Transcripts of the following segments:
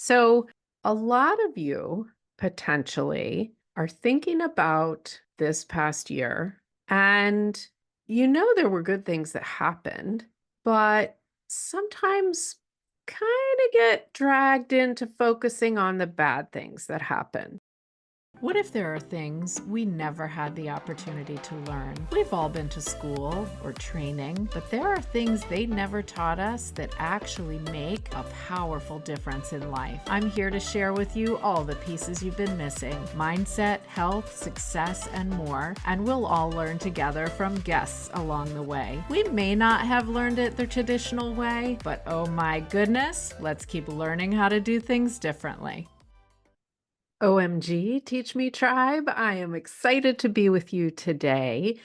So, a lot of you potentially are thinking about this past year, and there were good things that happened, but sometimes kind of get dragged into focusing on the bad things that happened. What if there are things we never had the opportunity to learn? We've all been to school or training, but there are things they never taught us that actually make a powerful difference in life. I'm here to share with you all the pieces you've been missing: mindset, health, success, and more. And we'll all learn together from guests along the way. We may not have learned it the traditional way, but oh my goodness, let's keep learning how to do things differently. OMG, Teach Me Tribe. I am excited to be with you today.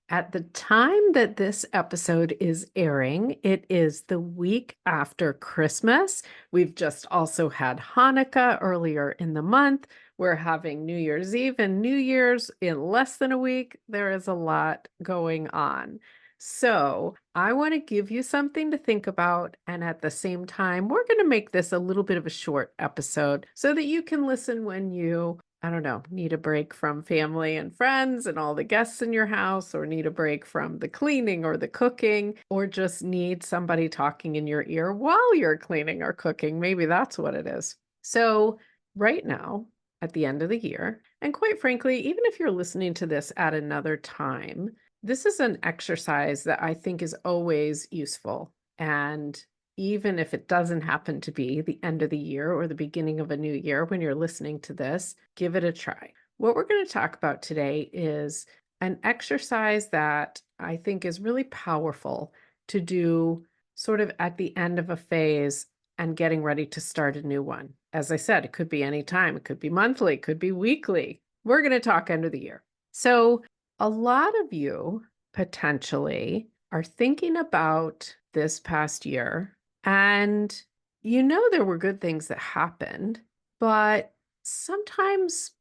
At the time that this episode is airing, it is the week after Christmas. We've just also had Hanukkah earlier in the month. We're having New Year's Eve and New Year's in less than a week. There is a lot going on. So, I want to give you something to think about. And at the same time, we're going to make this a little bit of a short episode so that you can listen when you, I don't know, need a break from family and friends and all the guests in your house, or need a break from the cleaning or the cooking, or just need somebody talking in your ear while you're cleaning or cooking. Maybe that's what it is. So, right now, at the end of the year, and quite frankly, even if you're listening to this at another time, this is an exercise that I think is always useful. And even if it doesn't happen to be the end of the year or the beginning of a new year when you're listening to this, give it a try. What we're going to talk about today is an exercise that I think is really powerful to do sort of at the end of a phase and getting ready to start a new one. As I said, it could be any time, it could be monthly, it could be weekly. We're going to talk end of the year. So, a lot of you potentially are thinking about this past year, and there were good things that happened, but sometimes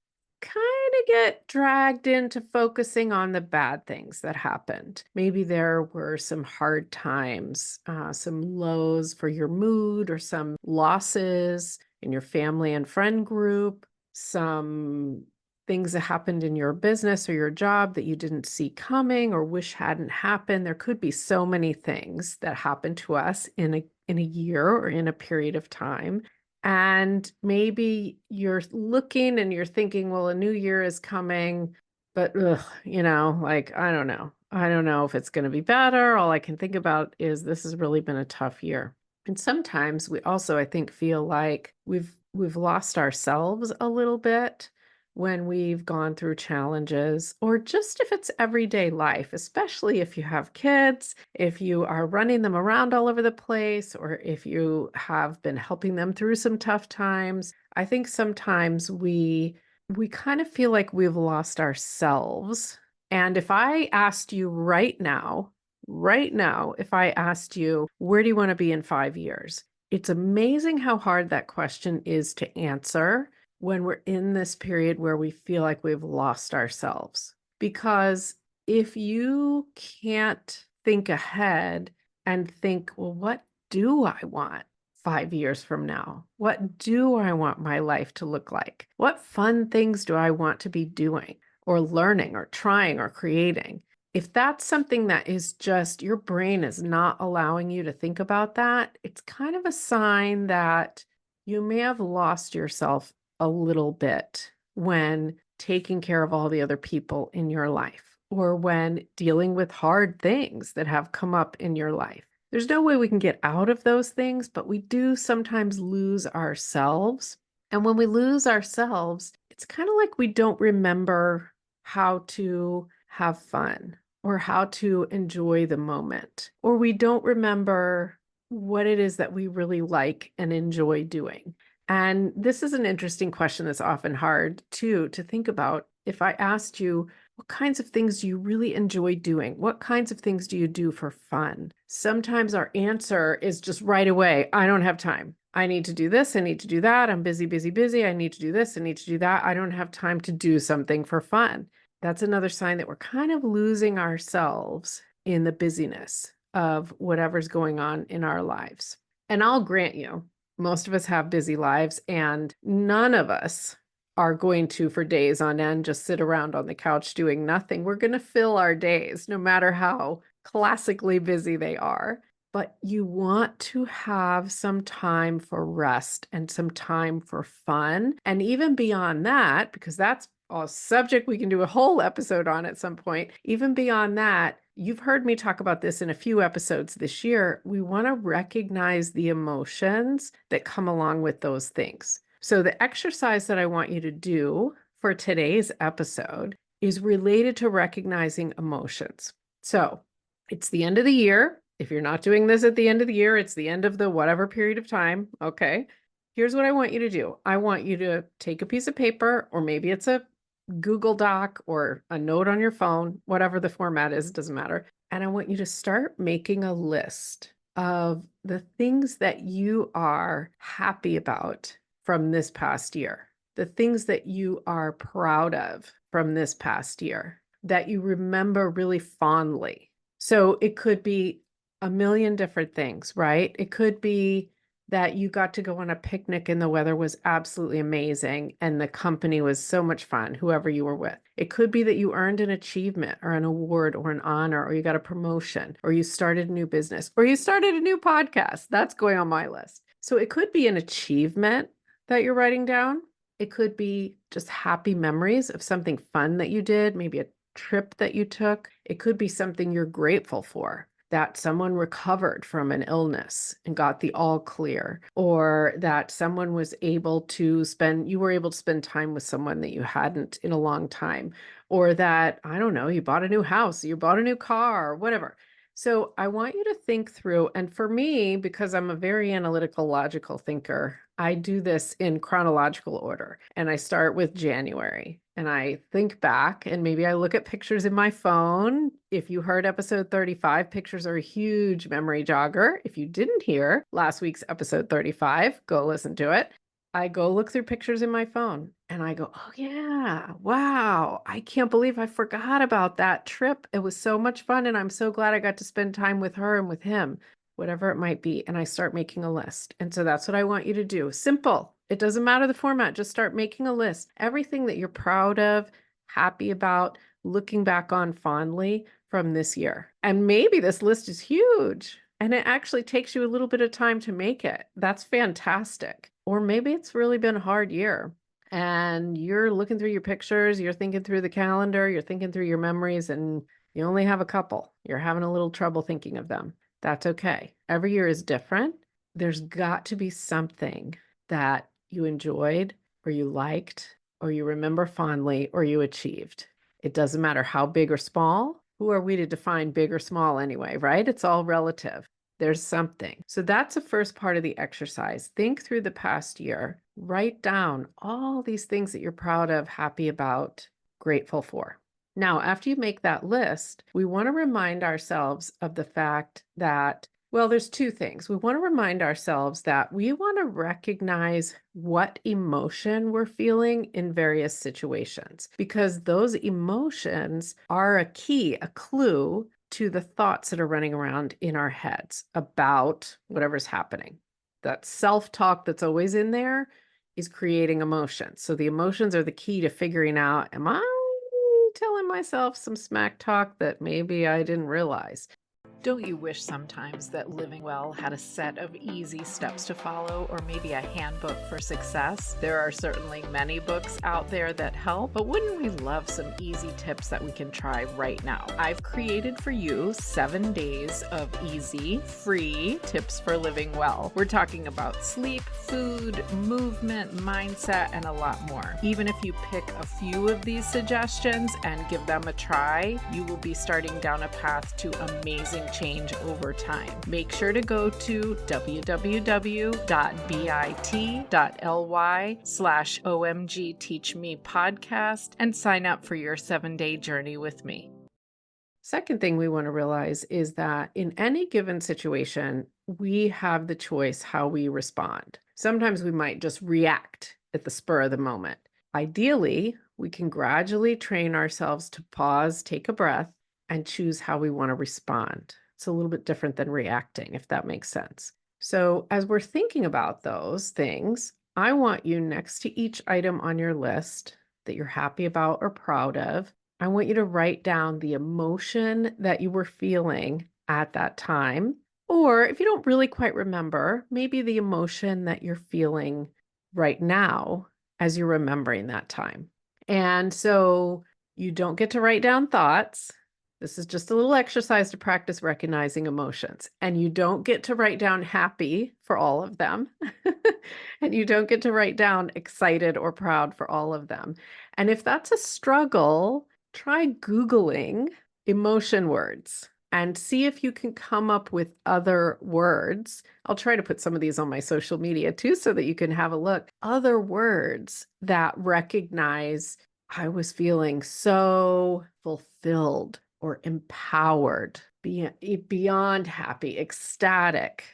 kind of get dragged into focusing on the bad things that happened. Maybe there were some hard times, some lows for your mood, or some losses in your family and friend group, some things that happened in your business or your job that you didn't see coming or wish hadn't happened. There could be so many things that happen to us in a year or in a period of time. And maybe you're looking and you're thinking, well, a new year is coming, but like, I don't know. I don't know if it's going to be better. All I can think about is this has really been a tough year. And sometimes we also, I think, feel like we've lost ourselves a little bit when we've gone through challenges, or just if it's everyday life, especially if you have kids, if you are running them around all over the place, or if you have been helping them through some tough times. I think sometimes we kind of feel like we've lost ourselves. And if I asked you right now, if I asked you, where do you want to be in 5 years? It's amazing how hard that question is to answer when we're in this period where we feel like we've lost ourselves. Because if you can't think ahead and think, well, what do I want 5 years from now? What do I want my life to look like? What fun things do I want to be doing or learning or trying or creating? If that's something that is just your brain is not allowing you to think about that, it's kind of a sign that you may have lost yourself a little bit when taking care of all the other people in your life, or when dealing with hard things that have come up in your life. There's no way we can get out of those things, but we do sometimes lose ourselves. And when we lose ourselves, it's kind of like we don't remember how to have fun or how to enjoy the moment, or we don't remember what it is that we really like and enjoy doing. And this is an interesting question that's often hard too to think about. If I asked you, what kinds of things do you really enjoy doing? What kinds of things do you do for fun? Sometimes our answer is just right away, I don't have time. I need to do this. I need to do that. I'm busy, busy, busy. I need to do this. I need to do that. I don't have time to do something for fun. That's another sign that we're kind of losing ourselves in the busyness of whatever's going on in our lives. And I'll grant you, Most of us have busy lives, and none of us are going to, for days on end, just sit around on the couch doing nothing. We're going to fill our days, no matter how classically busy they are. But you want to have some time for rest and some time for fun. And even beyond that, because that's a subject we can do a whole episode on at some point, even beyond that, you've heard me talk about this in a few episodes this year. We want to recognize the emotions that come along with those things. So the exercise that I want you to do for today's episode is related to recognizing emotions. So it's the end of the year. If you're not doing this at the end of the year, it's the end of the whatever period of time. Okay. Here's what I want you to do. I want you to take a piece of paper, or maybe it's a Google Doc or a note on your phone, whatever the format is, it doesn't matter. And I want you to start making a list of the things that you are happy about from this past year, the things that you are proud of from this past year, that you remember really fondly. So it could be a million different things, right? It could be that you got to go on a picnic and the weather was absolutely amazing and the company was so much fun, whoever you were with. It could be that you earned an achievement or an award or an honor, or you got a promotion, or you started a new business, or you started a new podcast. That's going on my list. So it could be an achievement that you're writing down. It could be just happy memories of something fun that you did, maybe a trip that you took. It could be something you're grateful for, that someone recovered from an illness and got the all clear, or that someone was able to you were able to spend time with someone that you hadn't in a long time, or that, I don't know, you bought a new house, you bought a new car, or whatever. So I want you to think through, and for me, because I'm a very analytical, logical thinker, I do this in chronological order, and I start with January. And I think back, and maybe I look at pictures in my phone. If you heard episode 35, pictures are a huge memory jogger. If you didn't hear last week's episode 35, go listen to it. I go look through pictures in my phone and I go, oh yeah, wow, I can't believe I forgot about that trip. It was so much fun. And I'm so glad I got to spend time with her and with him, whatever it might be. And I start making a list. And so that's what I want you to do. Simple. It doesn't matter the format. Just start making a list. Everything that you're proud of, happy about, looking back on fondly from this year. And maybe this list is huge and it actually takes you a little bit of time to make it. That's fantastic. Or maybe it's really been a hard year and you're looking through your pictures, you're thinking through the calendar, you're thinking through your memories, and you only have a couple. You're having a little trouble thinking of them. That's okay. Every year is different. There's got to be something that you enjoyed, or you liked, or you remember fondly, or you achieved. It doesn't matter how big or small. Who are we to define big or small anyway, right? It's all relative. There's something. So that's the first part of the exercise. Think through the past year. Write down all these things that you're proud of, happy about, grateful for. Now, after you make that list, we want to remind ourselves of the fact that, well, there's two things. We want to remind ourselves that we want to recognize what emotion we're feeling in various situations, because those emotions are a key, a clue to the thoughts that are running around in our heads about whatever's happening. That self-talk that's always in there is creating emotions. So the emotions are the key to figuring out, am I telling myself some smack talk that maybe I didn't realize? Don't you wish sometimes that living well had a set of easy steps to follow, or maybe a handbook for success? There are certainly many books out there that help, but wouldn't we love some easy tips that we can try right now? I've created for you 7 days of easy, free tips for living well. We're talking about sleep, food, movement, mindset, and a lot more. Even if you pick a few of these suggestions and give them a try, you will be starting down a path to amazing change over time. Make sure to go to www.bit.ly/OMG Teach Me podcast and sign up for your 7-day journey with me. Second thing we want to realize is that in any given situation, we have the choice how we respond. Sometimes we might just react at the spur of the moment. Ideally, we can gradually train ourselves to pause, take a breath, and choose how we want to respond. It's a little bit different than reacting, if that makes sense. So, as we're thinking about those things, I want you next to each item on your list that you're happy about or proud of, I want you to write down the emotion that you were feeling at that time. Or if you don't really quite remember, maybe the emotion that you're feeling right now as you're remembering that time. And so you don't get to write down thoughts. This is just a little exercise to practice recognizing emotions. And you don't get to write down happy for all of them. And you don't get to write down excited or proud for all of them. And if that's a struggle, try Googling emotion words and see if you can come up with other words. I'll try to put some of these on my social media too, so that you can have a look. Other words that recognize I was feeling so fulfilled or empowered, beyond happy, ecstatic.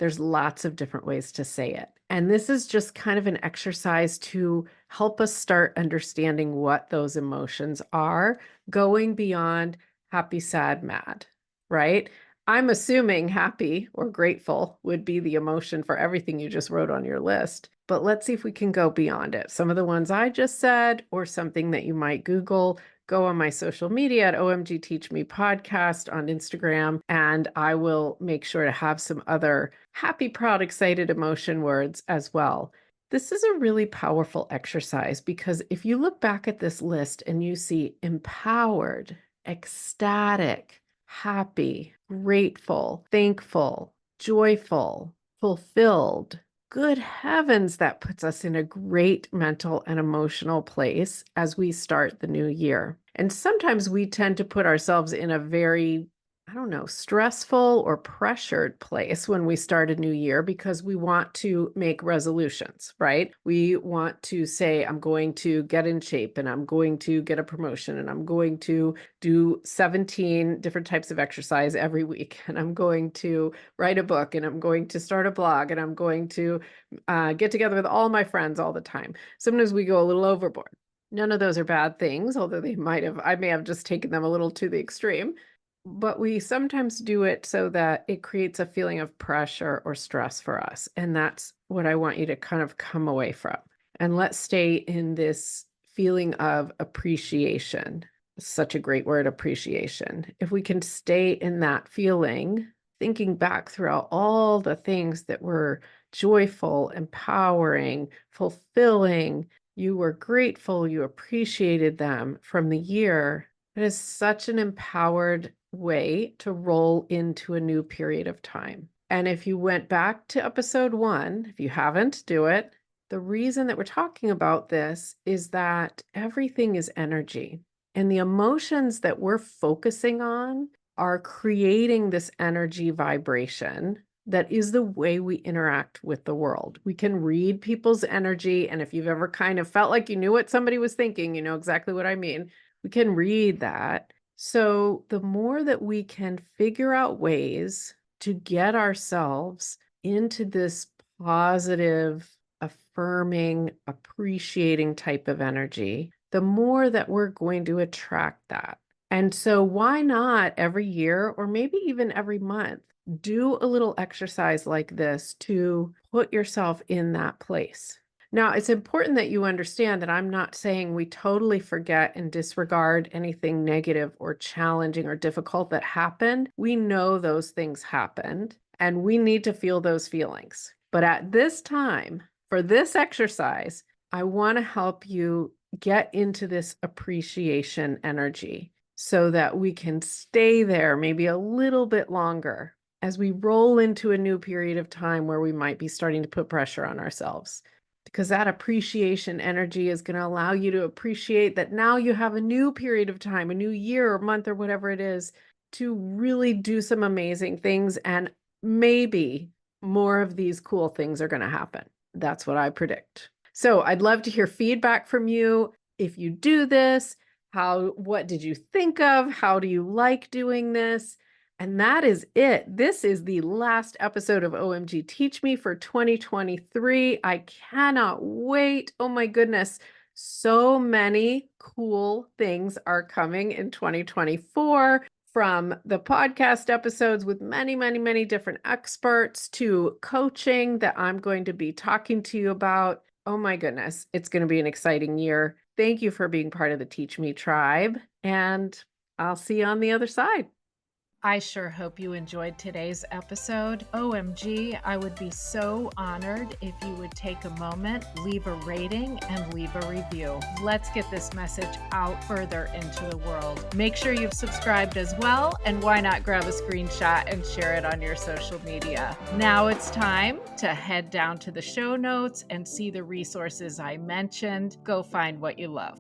There's lots of different ways to say it. And this is just kind of an exercise to help us start understanding what those emotions are, going beyond happy, sad, mad, right? I'm assuming happy or grateful would be the emotion for everything you just wrote on your list. But let's see if we can go beyond it. Some of the ones I just said, or something that you might Google. Go on my social media at OMG Teach Me Podcast on Instagram, and I will make sure to have some other happy, proud, excited emotion words as well. This is a really powerful exercise because if you look back at this list and you see empowered, ecstatic, happy, grateful, thankful, joyful, fulfilled, good heavens, that puts us in a great mental and emotional place as we start the new year. And sometimes we tend to put ourselves in a very, I don't know, stressful or pressured place when we start a new year because we want to make resolutions, right? We want to say, I'm going to get in shape and I'm going to get a promotion and I'm going to do 17 different types of exercise every week and I'm going to write a book and I'm going to start a blog and I'm going to get together with all my friends all the time. Sometimes we go a little overboard. None of those are bad things, although I may have just taken them a little to the extreme. But we sometimes do it so that it creates a feeling of pressure or stress for us. And that's what I want you to kind of come away from. And let's stay in this feeling of appreciation. Such a great word, appreciation. If we can stay in that feeling, thinking back throughout all the things that were joyful, empowering, fulfilling, you were grateful, you appreciated them from the year. It is such an empowered way to roll into a new period of time. And if you went back to episode 1, if you haven't, do it. The reason that we're talking about this is that everything is energy, and the emotions that we're focusing on are creating this energy vibration that is the way we interact with the world. We can read people's energy, and if you've ever kind of felt like you knew what somebody was thinking, you know exactly what I mean. We can read that. So the more that we can figure out ways to get ourselves into this positive, affirming, appreciating type of energy, the more that we're going to attract that. And so why not every year or maybe even every month do a little exercise like this to put yourself in that place? Now, it's important that you understand that I'm not saying we totally forget and disregard anything negative or challenging or difficult that happened. We know those things happened and we need to feel those feelings. But at this time, for this exercise, I want to help you get into this appreciation energy so that we can stay there maybe a little bit longer as we roll into a new period of time where we might be starting to put pressure on ourselves. Because that appreciation energy is going to allow you to appreciate that now you have a new period of time, a new year or month or whatever it is, to really do some amazing things. And maybe more of these cool things are going to happen. That's what I predict. So I'd love to hear feedback from you. If you do this, what did you think of? How do you like doing this? And that is it. This is the last episode of OMG Teach Me for 2023. I cannot wait. Oh my goodness. So many cool things are coming in 2024. from the podcast episodes with many, many, many different experts to coaching that I'm going to be talking to you about. Oh my goodness, it's going to be an exciting year. Thank you for being part of the Teach Me tribe, and I'll see you on the other side. I sure hope you enjoyed today's episode. OMG, I would be so honored if you would take a moment, leave a rating, and leave a review. Let's get this message out further into the world. Make sure you've subscribed as well, and why not grab a screenshot and share it on your social media. Now it's time to head down to the show notes and see the resources I mentioned. Go find what you love.